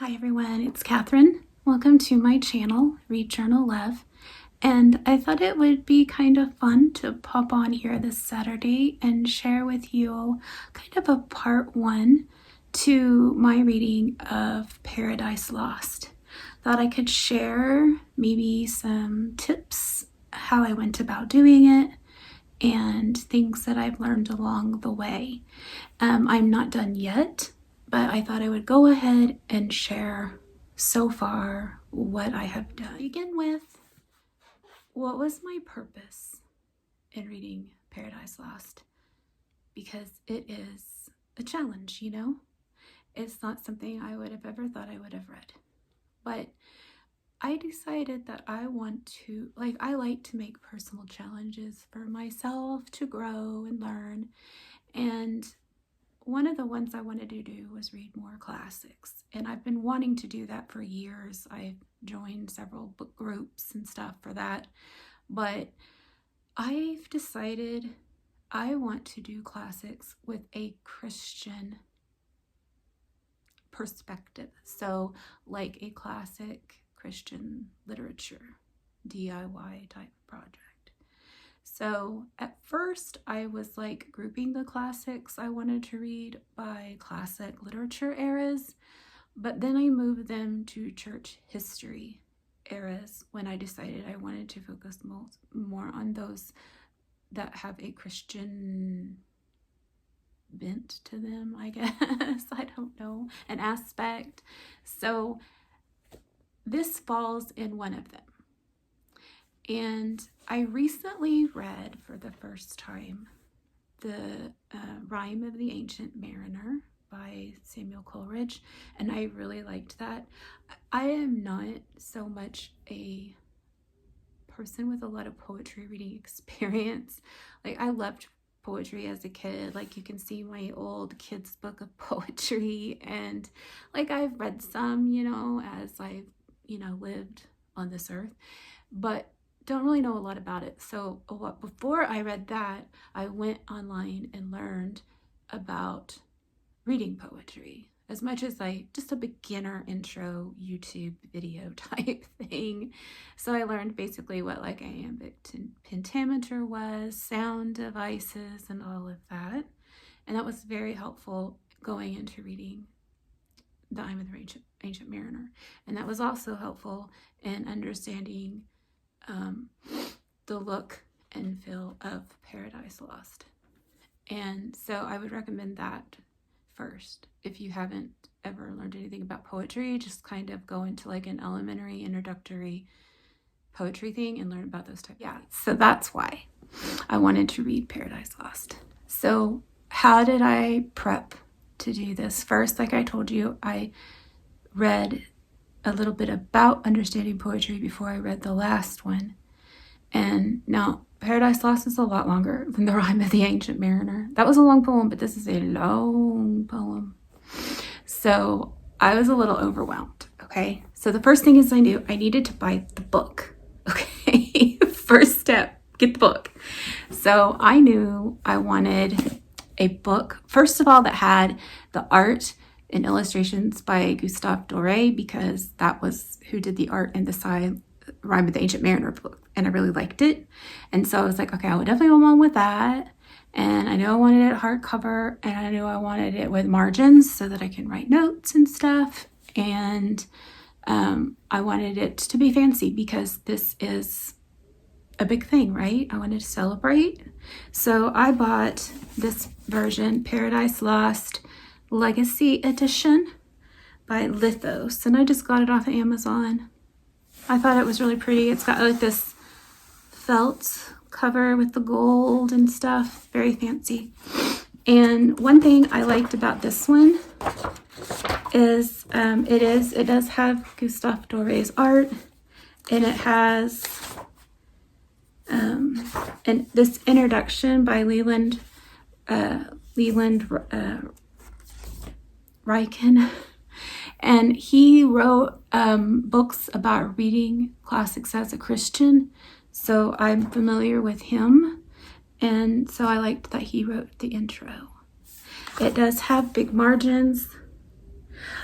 Hi everyone, it's Catherine. Welcome to my channel, Read Journal Love. And I thought it would be kind of fun to pop on here this Saturday and share with you kind of a part one to my reading of Paradise Lost. Thought I could share maybe some tips, how I went about doing it, and things that I've learned along the way. I'm not done yet, but I thought I would go ahead and share so far what I have done. To begin with, what was my purpose in reading Paradise Lost? Because it is a challenge, you know? It's not something I would have ever thought I would have read. But I decided that I want to, I like to make personal challenges for myself to grow and learn. And one of the ones I wanted to do was read more classics. And I've been wanting to do that for years. I've joined several book groups and stuff for that. But I've decided I want to do classics with a Christian perspective. So like a classic Christian literature, DIY type project. So at first I was grouping the classics I wanted to read by classic literature eras, but then I moved them to church history eras when I decided I wanted to focus more on those that have a Christian bent to them, I guess. I don't know, an aspect. So this falls in one of them. And I recently read for the first time the Rime of the Ancient Mariner by Samuel Coleridge, and I really liked that. I am not so much a person with a lot of poetry reading experience. I loved poetry as a kid. You can see my old kids book of poetry, and I've read some, as I've, lived on this earth, but don't really know a lot about it. So before I read that, I went online and learned about reading poetry as much as just a beginner intro YouTube video type thing. So I learned basically what iambic pentameter was, sound devices, and all of that. And that was very helpful going into reading the Rime of the Ancient Mariner. And that was also helpful in understanding the look and feel of Paradise Lost. And so I would recommend that first. If you haven't ever learned anything about poetry, just kind of go into an elementary introductory poetry thing and learn about those types. Yeah, so that's why I wanted to read Paradise Lost. So how did I prep to do this? First, like I told you, I read a little bit about understanding poetry before I read the last one. And now Paradise Lost is a lot longer than the Rime of the Ancient Mariner. That was a long poem, but this is a long poem. So I was a little overwhelmed, okay? So the first thing is I knew I needed to buy the book, okay? First step, get the book. So I knew I wanted a book, first of all, that had the art and illustrations by Gustave Doré, because that was who did the art in the Rime of the Ancient Mariner book, and I really liked it. And so I was like, okay, I would definitely go on with that. And I knew I wanted it hardcover, and I knew I wanted it with margins so that I can write notes and stuff. And I wanted it to be fancy because this is a big thing, right? I wanted to celebrate. So I bought this version, Paradise Lost Legacy Edition by Lithos, and I just got it off of Amazon. I thought it was really pretty. It's got this felt cover with the gold and stuff, very fancy. And one thing I liked about this one is it does have Gustave Doré's art, and it has and this introduction by Leland Ryken, and he wrote books about reading classics as a Christian, so I'm familiar with him, and so I liked that he wrote the intro. It does have big margins,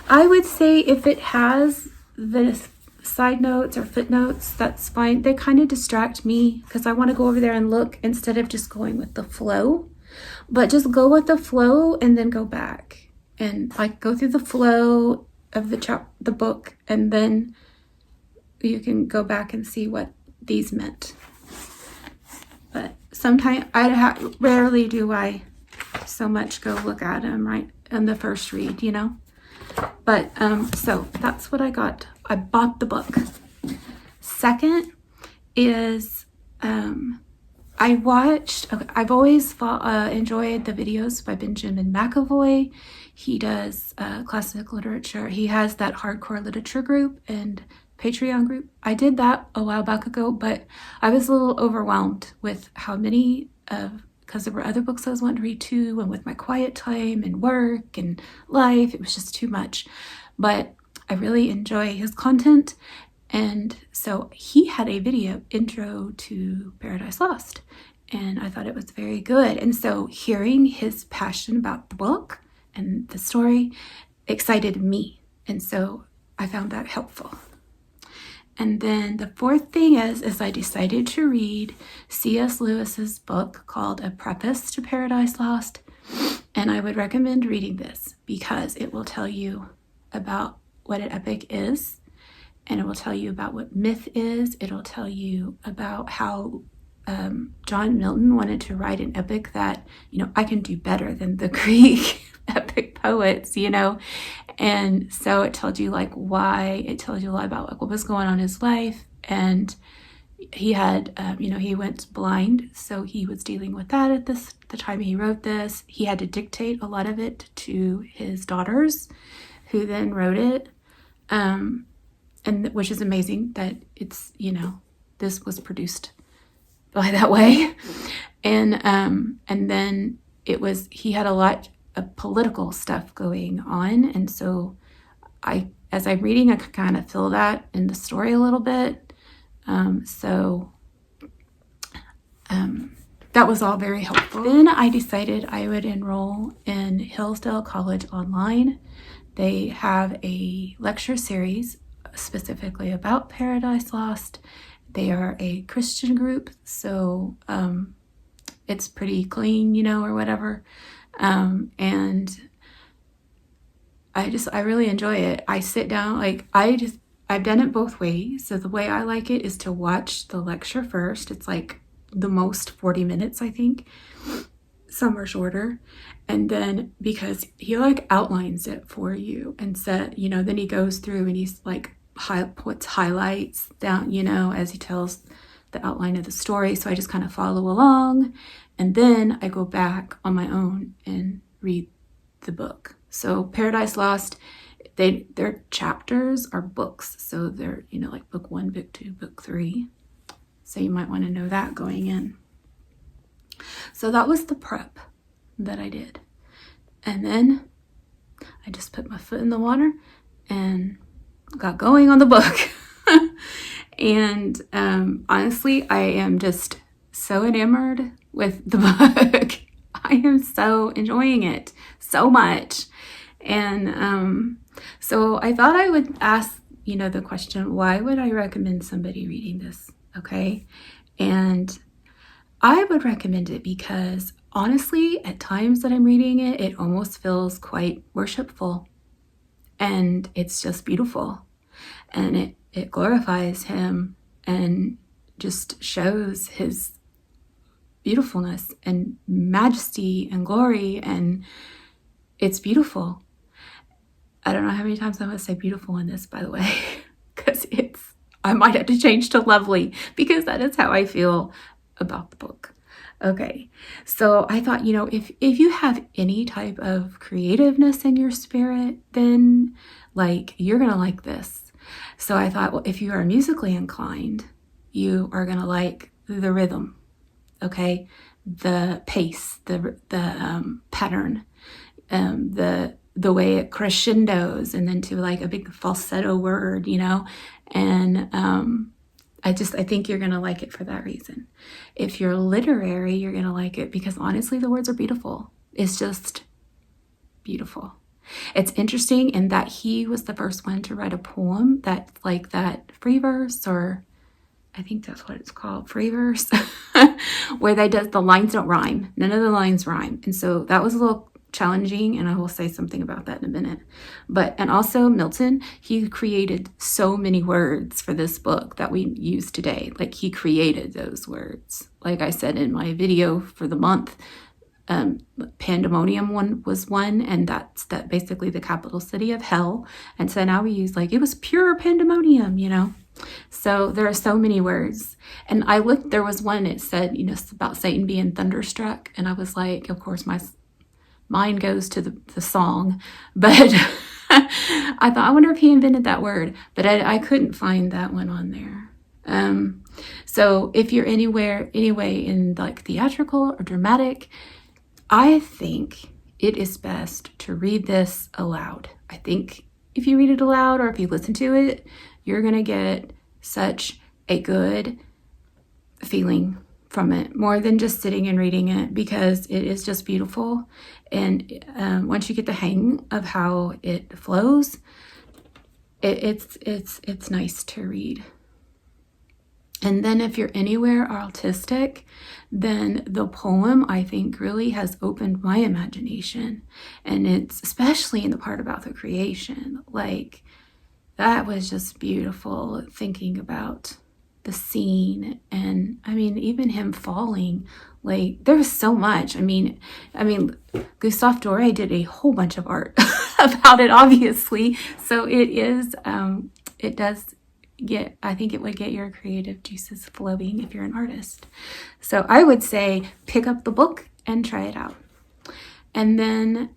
I would say if it has the side notes or footnotes, that's fine. They kind of distract me because I want to go over there and look instead of just going with the flow. But just go with the flow and then go back and like go through the flow of the book, and then you can go back and see what these meant. But sometimes rarely do I so much go look at them right in the first read, you know. But so that's what I got. I bought the book. Second is I've always enjoyed the videos by Benjamin McAvoy. He does classic literature. He has that hardcore literature group and Patreon group. I did that a while back ago, but I was a little overwhelmed with how many because there were other books I was wanting to read too, and with my quiet time and work and life, it was just too much. But I really enjoy his content, and so he had a video intro to Paradise Lost, and I thought it was very good. And so hearing his passion about the book and the story excited me, and so I found that helpful. And then the fourth thing is I decided to read C.S. Lewis's book called A Preface to Paradise Lost. And I would recommend reading this because it will tell you about what an epic is, and it will tell you about what myth is. It'll tell you about how John Milton wanted to write an epic that, I can do better than the Greek epic poets, And so it told you why. It tells you a lot about what was going on in his life. And he had, he went blind. So he was dealing with that at the time he wrote this. He had to dictate a lot of it to his daughters, who then wrote it. And which is amazing that it's, this was produced by that way. And then he had a lot of political stuff going on. And so as I'm reading, I could kind of feel that in the story a little bit. That was all very helpful. Then I decided I would enroll in Hillsdale College Online. They have a lecture series specifically about Paradise Lost. They are a Christian group, so it's pretty clean, or whatever. And I really enjoy it. I sit down, I've done it both ways. So the way I like it is to watch the lecture first. It's the most 40 minutes, I think. Some are shorter. And then because he outlines it for you and then he goes through and he's puts highlights down, as he tells the outline of the story. So I just kind of follow along, and then I go back on my own and read the book. So Paradise Lost, their chapters are books. So they're, book 1, book 2, book 3. So you might want to know that going in. So that was the prep that I did. And then I just put my foot in the water and got going on the book. And honestly, I am just so enamored with the book. I am so enjoying it so much. And so I thought I would ask, the question, why would I recommend somebody reading this? Okay. And I would recommend it because honestly, at times that I'm reading it, it almost feels quite worshipful. And it's just beautiful. And it glorifies him and just shows his beautifulness and majesty and glory. And it's beautiful. I don't know how many times I'm going to say beautiful in this, by the way, because I might have to change to lovely, because that is how I feel about the book. Okay, so I thought, if you have any type of creativeness in your spirit, then you're going to like this. So I thought, well, if you are musically inclined, you are going to like the rhythm, okay? The pace, the pattern, the way it crescendos and then to a big falsetto word, and I think you're going to like it for that reason. If you're literary, you're going to like it because honestly, the words are beautiful. It's just beautiful. It's interesting in that he was the first one to write a poem that, like that free verse, or I think that's what it's called, free verse, where the lines don't rhyme. None of the lines rhyme. And so that was a little challenging, and I will say something about that in a minute. And also Milton, he created so many words for this book that we use today. Like, he created those words. Like I said in my video for the month, pandemonium one was one, and that's basically the capital city of hell. And so now we use, like, it was pure pandemonium, So there are so many words. And I looked, there was one, it said, about Satan being thunderstruck. And I was like, of course, my mind goes to the song. But I thought, I wonder if he invented that word. But I couldn't find that one on there. So if you're anyway in like theatrical or dramatic, I think it is best to read this aloud. I think if you read it aloud, or if you listen to it, you're going to get such a good feeling from it, more than just sitting and reading it, because it is just beautiful. And once you get the hang of how it flows, it's nice to read. And then if you're anywhere artistic, then the poem, I think, really has opened my imagination. And it's especially in the part about the creation. Like, that was just beautiful, thinking about the scene. And I mean, even him falling, like, there was so much. I mean, Gustave Doré did a whole bunch of art about it, obviously. So it does I think it would get your creative juices flowing if you're an artist. So I would say pick up the book and try it out. And then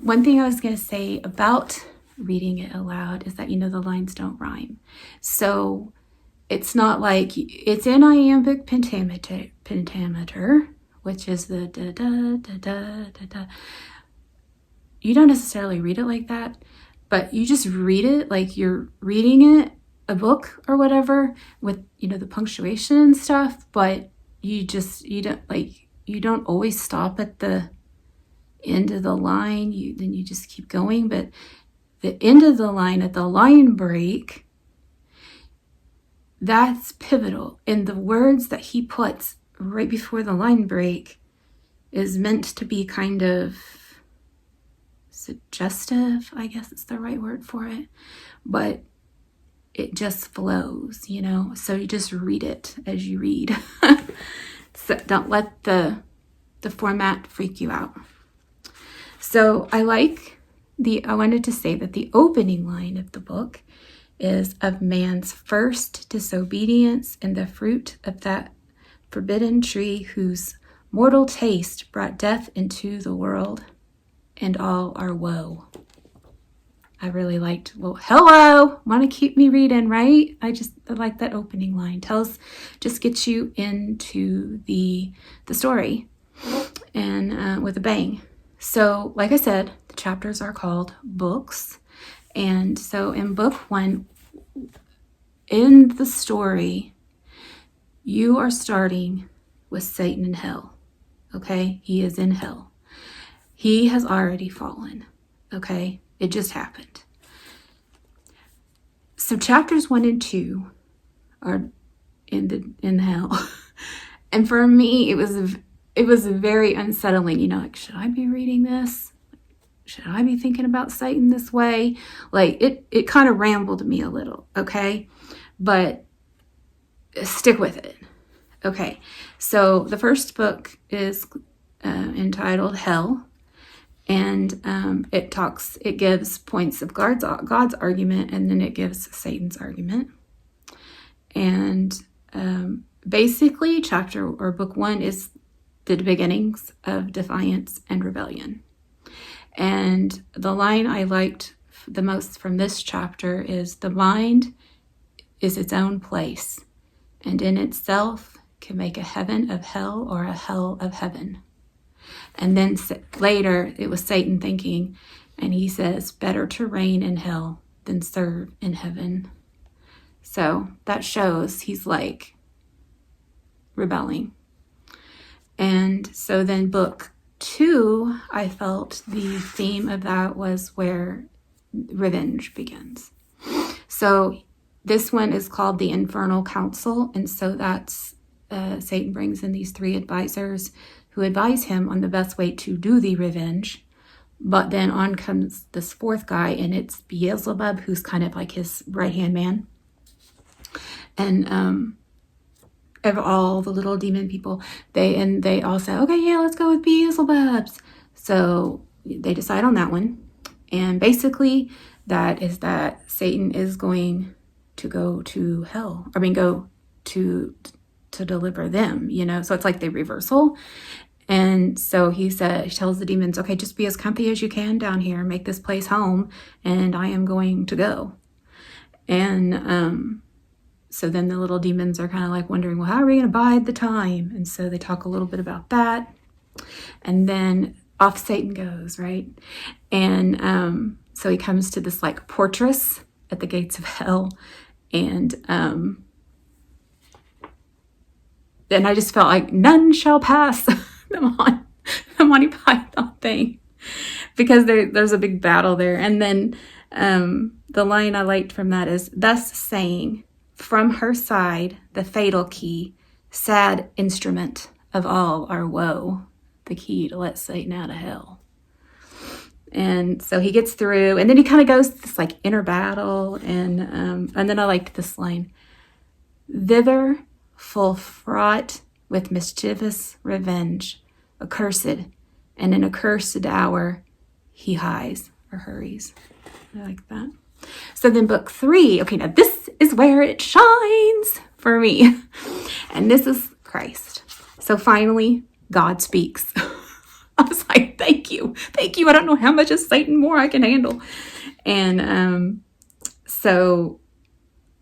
one thing I was going to say about reading it aloud is that, the lines don't rhyme. So it's not like it's in iambic pentameter, which is the da da da da da da. You don't necessarily read it like that, but you just read it like you're reading it, a book or whatever, with the punctuation and stuff. But you don't always stop at the end of the line. Then you just keep going. But the end of the line, at the line break, that's pivotal. And the words that he puts right before the line break is meant to be kind of suggestive, I guess it's the right word for it. But it just flows, so you just read it as you read. So don't let the format freak you out. So I wanted to say that the opening line of the book is of man's first disobedience and the fruit of that forbidden tree whose mortal taste brought death into the world and all our woe. I really liked, hello, want to keep me reading, right? I like that opening line. Just gets you into the story, and with a bang. So, like I said, the chapters are called books. And so in book 1, in the story, you are starting with Satan in hell, okay? He is in hell. He has already fallen, okay? It just happened. So chapters 1 and 2 are in hell. And for me, it was very unsettling, like, should I be reading this? Should I be thinking about Satan this way? Like, it kind of rambled me a little, okay? But stick with it. Okay, so the first book is entitled Hell. And it gives points of God's argument, and then it gives Satan's argument. And basically, book 1 is the beginnings of defiance and rebellion. And the line I liked the most from this chapter is, the mind is its own place, and in itself can make a heaven of hell or a hell of heaven. And then later, it was Satan thinking, and he says, better to reign in hell than serve in heaven. So that shows he's like rebelling. And so then book 2, I felt the theme of that was where revenge begins. So this one is called the Infernal Council. And so that's Satan brings in these 3 advisors who advise him on the best way to do the revenge. But then on comes this 4th guy, and it's Beelzebub, who's kind of like his right-hand man. And of all the little demon people, they all say, okay, yeah, let's go with Beelzebub's. So they decide on that one. And basically that is that Satan is going to go to hell. Go to deliver them, So it's like the reversal. And so he tells the demons, okay, just be as comfy as you can down here, make this place home, and I am going to go. And so then the little demons are kind of like wondering, well, how are we going to bide the time? And so they talk a little bit about that. And then off Satan goes, right? And so he comes to this like fortress at the gates of hell. And I just felt like none shall pass the Monty Python thing, because there's a big battle there. And then the line I liked from that is, thus saying, from her side the fatal key, sad instrument of all our woe, the key to let Satan out of hell. And so he gets through, and then he kind of goes to this like inner battle, and then I liked this line, thither full fraught with mischievous revenge, accursed, and in accursed hour he hies or hurries. I like that. So then book 3, okay, now this is where it shines for me. And this is Christ. So finally, God speaks. I was like, thank you. I don't know how much of Satan more I can handle. And so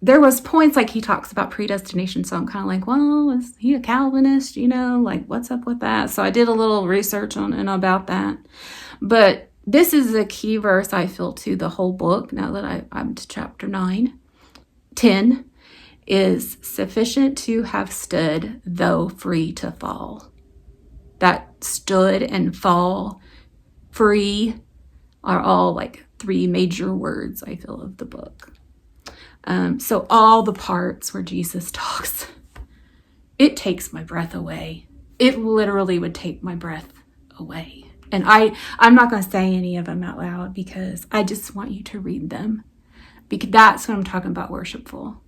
there was points like he talks about predestination. So I'm kind of like, well, is he a Calvinist? Like what's up with that? So I did a little research on and about that. But this is a key verse, I feel, to the whole book. Now that I'm to chapter 9, 10 is sufficient to have stood, though free to fall. That stood and fall, free, are all like 3 major words, I feel, of the book. So all the parts where Jesus talks, it takes my breath away. It literally would take my breath away. And I'm not going to say any of them out loud, because I just want you to read them. Because that's what I'm talking about, worshipful.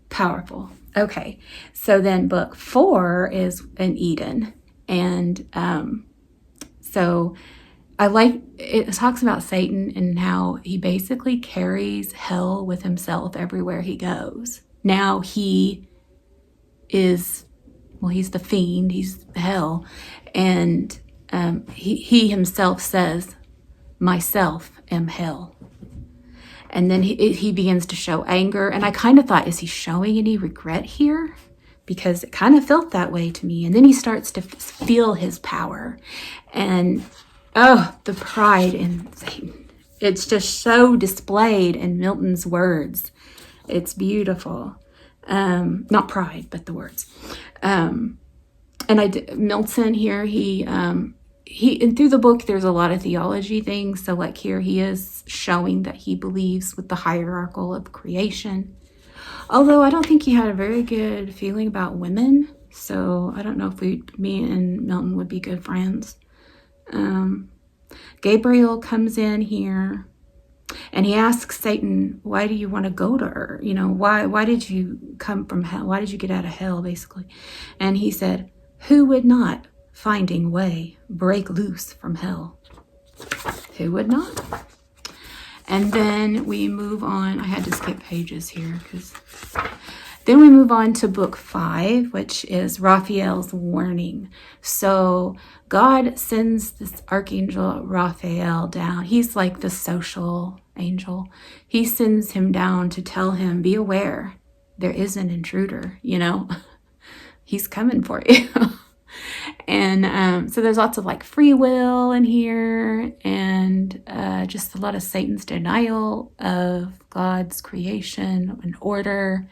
Powerful. Okay. So then book 4 is in Eden. And so I like, it talks about Satan and how he basically carries hell with himself everywhere he goes. Now he is, he's the fiend, he's hell. And he himself says, myself am hell. And then he begins to show anger. And I kind of thought, is he showing any regret here? Because it kind of felt that way to me. And then he starts to feel his power. And, the pride in Satan. It's just so displayed in Milton's words. It's beautiful. Not pride, but the words. And Milton here, he and through the book, there's a lot of theology things. So like here, he is showing that he believes with the hierarchical of creation. Although I don't think he had a very good feeling about women. So I don't know if me and Milton would be good friends. Gabriel comes in here and he asks Satan, why do you want to go to her? Why did you come from hell? Why did you get out of hell, basically? And he said, who would not, finding way, break loose from hell? Who would not? And then we move on. I had to skip pages here because then we move on to book 5, which is Raphael's warning. So God sends this archangel Raphael down. He's like the social angel. He sends him down to tell him, be aware, there is an intruder, he's coming for you. And so there's lots of like free will in here, and just a lot of Satan's denial of God's creation and order.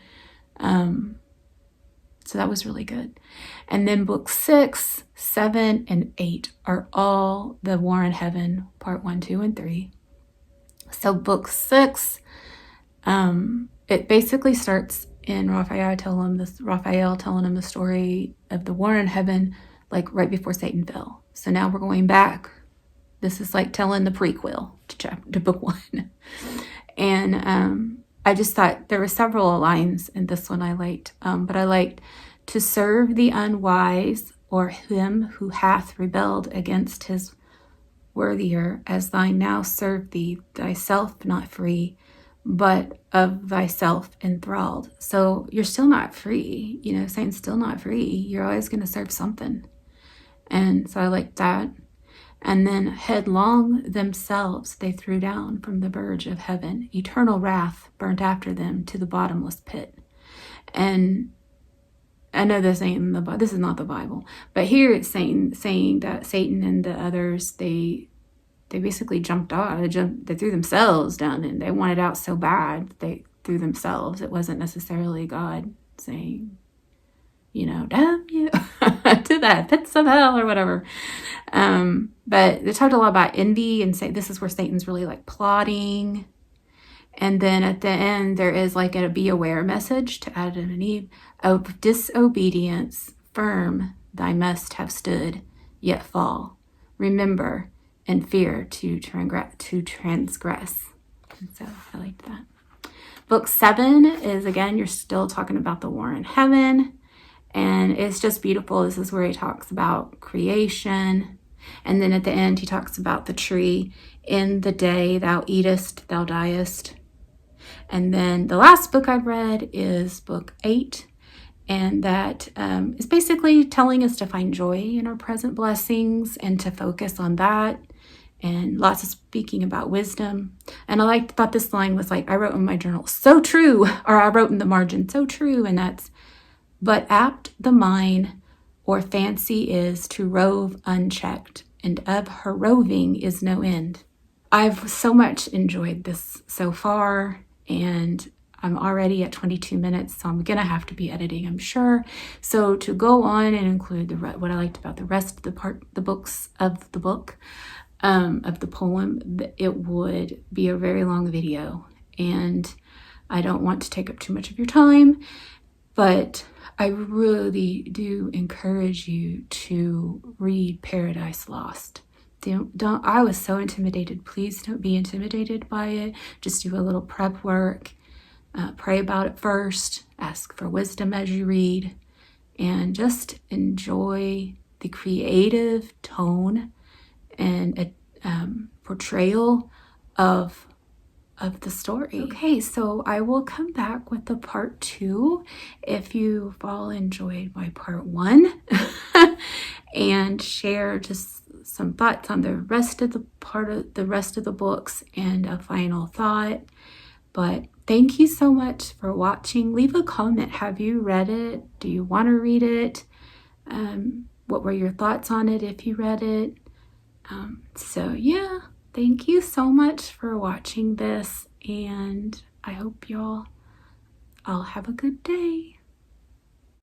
So that was really good. And then book 6, 7, and 8 are all the War in Heaven, part 1, 2, and 3. So book 6, it basically starts in Raphael telling him the story of the War in Heaven, like right before Satan fell. So now we're going back. This is like telling the prequel to book 1. And I just thought there were several lines in this one I liked, but I liked to serve the unwise, or him who hath rebelled against his worthier, as thine now serve thee, thyself not free, but of thyself enthralled. So you're still not free, Satan's still not free. You're always going to serve something. And so I liked that. And then headlong themselves they threw down from the verge of heaven. Eternal wrath burnt after them to the bottomless pit. And I know this is not the Bible, but here it's saying that Satan and the others, they basically jumped out. They threw themselves down, and they wanted out so bad they threw themselves. It wasn't necessarily God saying, damn you to the pits of hell or whatever. But they talked a lot about envy, and say this is where Satan's really like plotting. And then at the end, there is like a be aware message to Adam and Eve of disobedience. Firm thy must have stood, yet fall. Remember and fear to transgress. And so I liked that. Book 7 is, again, you're still talking about the War in Heaven. And it's just beautiful. This is where he talks about creation. And then at the end, he talks about the tree. In the day thou eatest, thou diest. And then the last book I've read is book 8. And that is basically telling us to find joy in our present blessings and to focus on that. And lots of speaking about wisdom. And I thought this line was like, I wrote in my journal, so true. Or I wrote in the margin, so true. And that's, but apt the mind or fancy is to rove unchecked, and of her roving is no end. I've so much enjoyed this so far, and I'm already at 22 minutes, so I'm gonna have to be editing, I'm sure. So to go on and include what I liked about the rest of the books of the book, of the poem, it would be a very long video, and I don't want to take up too much of your time, but I really do encourage you to read Paradise Lost. Don't. I was so intimidated. Please don't be intimidated by it. Just do a little prep work. Pray about it first. Ask for wisdom as you read. And just enjoy the creative tone and portrayal of the story. Okay, so I will come back with the part 2 if you've all enjoyed my part 1 and share just some thoughts on the rest of the books and a final thought. But thank you so much for watching. Leave a comment. Have you read it? Do you want to read it? What were your thoughts on it if you read it? So yeah, thank you so much for watching this, and I hope y'all all have a good day.